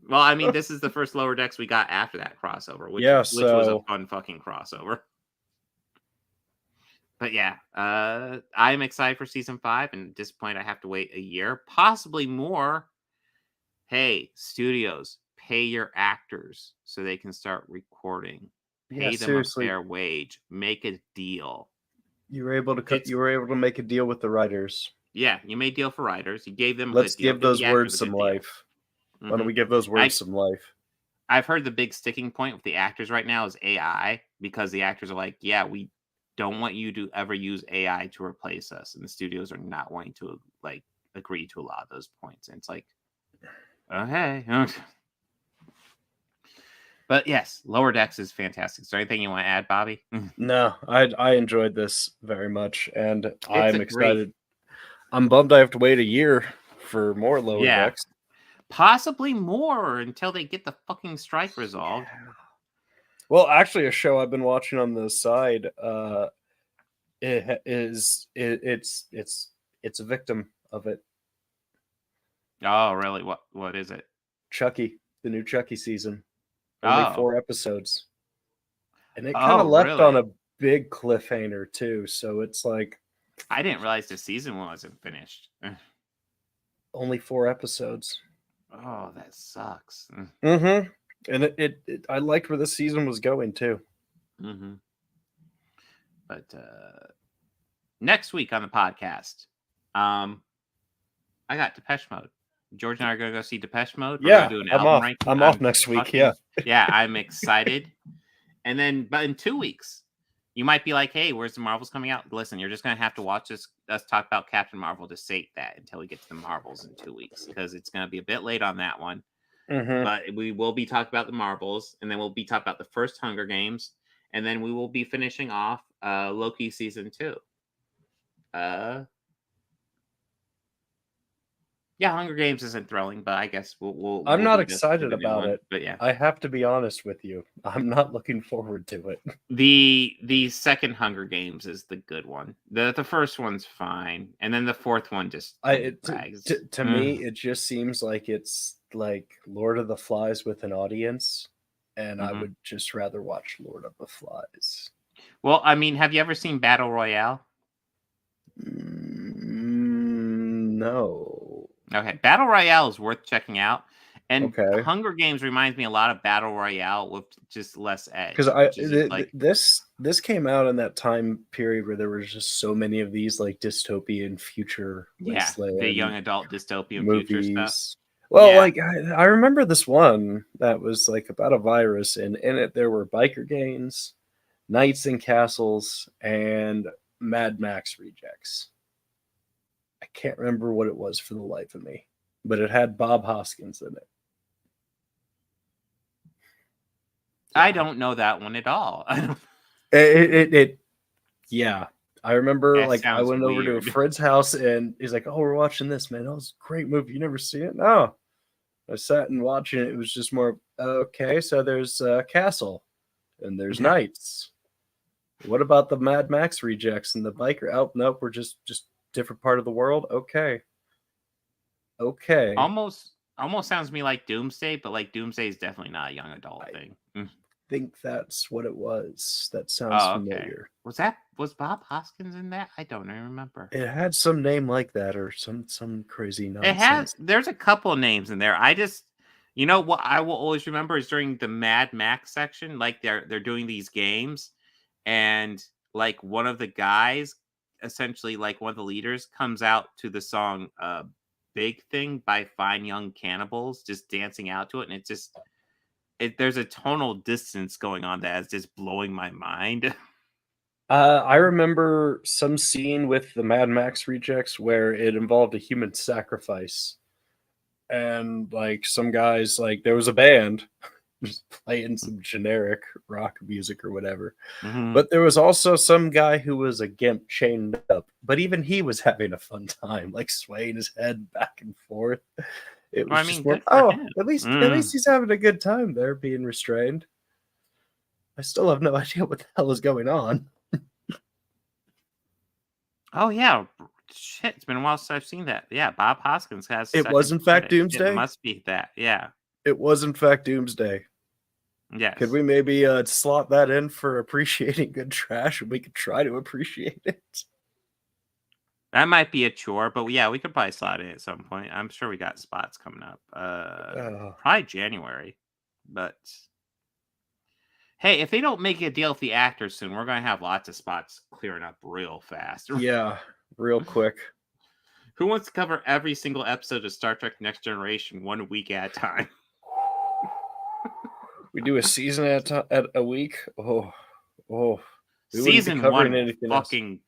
Well, I mean, this is the first Lower Decks we got after that crossover, which was a fun fucking crossover. But yeah, I'm excited for season 5, and at this point I have to wait a year, possibly more. Hey, studios, pay your actors so they can start recording. Pay them a fair wage. Make a deal. You were able to make a deal with the writers. Yeah, you made a deal for writers. You gave them. Let's give those words some life. Why don't we give those words some life? I've heard the big sticking point with the actors right now is AI, because the actors are like, yeah, we don't want you to ever use AI to replace us, and the studios are not wanting to agree to a lot of those points. And it's like, okay. But yes, Lower Decks is fantastic. Is there anything you want to add, Bobby? No, I enjoyed this very much, and I'm excited. I'm bummed I have to wait a year for more Lower Decks. Possibly more until they get the fucking strike resolved. Well, actually, a show I've been watching on the side, it's a victim of it. Oh, really? What is it? Chucky, the new Chucky season. Only 4 episodes. And it kind of left on a big cliffhanger too, so it's like, I didn't realize the season wasn't finished. Only 4 episodes. Oh, that sucks. Mm-hmm. And I liked where this season was going too. Mm-hmm. But next week on the podcast, I got Depeche Mode. George and I are going to go see Depeche Mode. We're do an album ranking. I'm off next week. Yeah. Yeah, I'm excited. And then, but in 2 weeks, you might be like, hey, where's the Marvels coming out? Listen, you're just going to have to watch us talk about Captain Marvel to sate that until we get to the Marvels in 2 weeks, because it's going to be a bit late on that one. Mm-hmm. But we will be talking about the Marvels, and then we'll be talking about the first Hunger Games, and then we will be finishing off Loki season 2. Yeah, Hunger Games isn't thrilling, but I guess we'll I'm not do excited the new about one. it. But yeah, I have to be honest with you. I'm not looking forward to it. the second Hunger Games is the good one. The first one's fine, and then the fourth one just kind of drags. To me, it just seems like it's like Lord of the Flies with an audience, and I Mhm. would just rather watch Lord of the Flies. Well, I mean, have you ever seen Battle Royale? No. Okay, Battle Royale is worth checking out, and Okay. Hunger Games reminds me a lot of Battle Royale with just less edge. Because Which is just like, this came out in that time period where there was just so many of these like dystopian future yeah, the wasteland young adult dystopian future stuff. movies. Well, Yeah. like I remember this one that was like about a virus, and in it there were biker gangs, knights and castles, and Mad Max rejects. I can't remember what it was for the life of me, but it had Bob Hoskins in it. I don't know that one at all. Yeah. I remember That like I sounds went over to a weird. friend's house and he's like, "Oh, we're watching this, man. That was a great movie. You never seen it?" No. I sat and watching it. It was just more okay. So there's a castle and there's knights. What about the Mad Max rejects and the biker? Oh, nope, we're just different part of the world. Okay. Okay. Almost sounds to me like Doomsday, but like Doomsday is definitely not a young adult thing. Think that's what it was. That sounds Oh, okay. familiar. Was Bob Hoskins in that? I don't even remember. It had some name like that or some crazy nonsense. There's a couple of names in there. I just, you know what I will always remember is during the Mad Max section, like they're doing these games, and like one of the guys, essentially like one of the leaders, comes out to the song "Big Thing" by Fine Young Cannibals, just dancing out to it, and it's just there's a tonal distance going on that is just blowing my mind. I remember some scene with the Mad Max rejects where it involved a human sacrifice. And like some guys, like there was a band just playing some generic rock music or whatever. Mhm. But there was also some guy who was a gimp chained up. But even he was having a fun time, like swaying his head back and forth. It was just more, at least he's having a good time there being restrained. I still have no idea what the hell is going on. Oh yeah, shit! It's been a while since I've seen that. Yeah, Bob Hoskins has. It was in fact credit. Doomsday? It must be that. Yeah. It was in fact Doomsday. Yes. Could we maybe slot that in for appreciating good trash, and we could try to appreciate it? That might be a chore, but yeah, we could probably slot it at some point. I'm sure we got spots coming up. Probably January, but hey, if they don't make a deal with the actors soon, we're gonna have lots of spots clearing up real fast. Yeah, real quick. Who wants to cover every single episode of Star Trek Next Generation 1 week at a time? We do a season at a week. Oh. We Season covering 1 anything fucking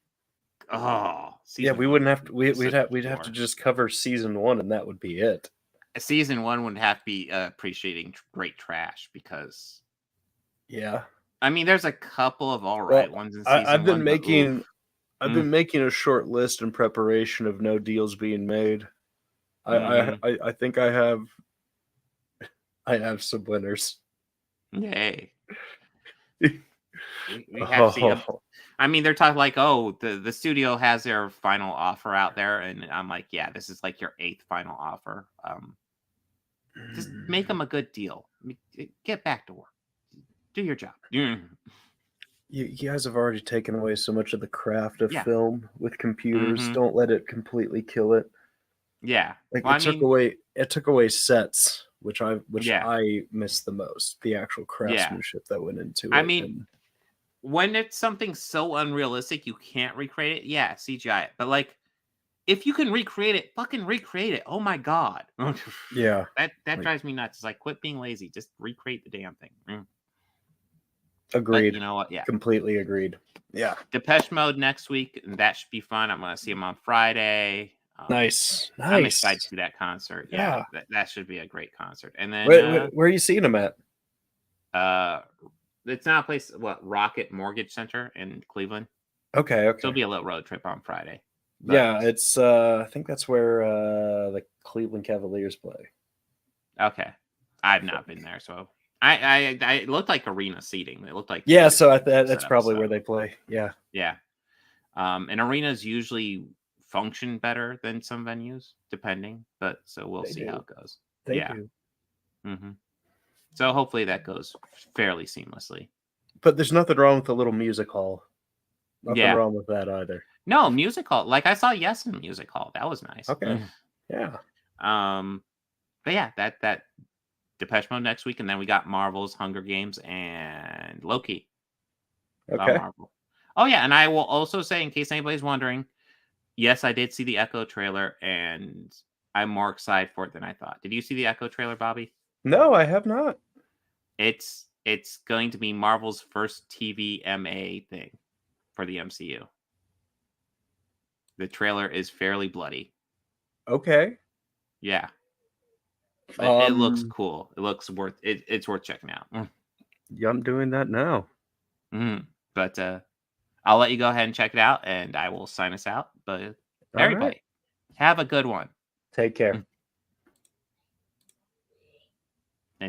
yeah, we wouldn't have to. We'd have to just cover season 1, and that would be it. Season 1 would have to be appreciating great trash because, yeah, I mean, there's a couple of all right ones in season 1. I've been making a short list in preparation of no deals being made. I think I have some winners. Yay. We have seen. I mean, they're talking like, oh, the studio has their final offer out there, and I'm like, yeah, this is like your 8th final offer. Just make them a good deal. Get back to work. Do your job. You guys have already taken away so much of the craft of Yeah. film with computers. Mhm. Don't let it completely kill it. Yeah. Like Well, it took away sets, which I Yeah. miss the most. The actual craftsmanship that went into it. I mean, when it's something so unrealistic you can't recreate it, yeah, CGI it. But like, if you can recreate it, fucking recreate it. Oh my god. yeah, That drives me nuts. It's like, quit being lazy. Just recreate the damn thing. agreed. But you know what? Yeah, completely agreed. Yeah, Depeche Mode next week, and that should be fun. I'm gonna see them on Friday. nice. I'm excited to see that concert. Yeah. That should be a great concert. And then where are you seeing them at? It's not a place. What, Rocket Mortgage Center in Cleveland? Okay. So it'll be a little road trip on Friday. But, Yeah, it's I think that's where the Cleveland Cavaliers play. okay. I've not been there, so I it looked like arena seating. It looked like Yeah, theater so seating that's set up, probably where so, they play. Yeah. yeah. And arenas usually function better than some venues, depending. But so we'll They see do. how it goes. They Yeah. do. hmm So hopefully that goes fairly seamlessly. But there's nothing wrong with the little music hall. Nothing Yeah. wrong with that either. No, music hall. Like I saw Yes in music hall. That was nice. Okay. Yeah. But yeah, that Depeche Mode next week, and then we got Marvel's Hunger Games and Loki. Okay. Marvel. Oh yeah, and I will also say, in case anybody's wondering, yes, I did see the Echo trailer, and I'm more excited for it than I thought. Did you see the Echo trailer, Bobby? No, I have not. It's going to be Marvel's first TVMA thing for the MCU. The trailer is fairly bloody. Okay. Yeah. But it looks Um, cool. It looks worth it. It's worth checking out. Yeah, I'm doing that now. But I'll let you go ahead and check it out, and I will sign us out. But right. everybody, have a good one. Take care.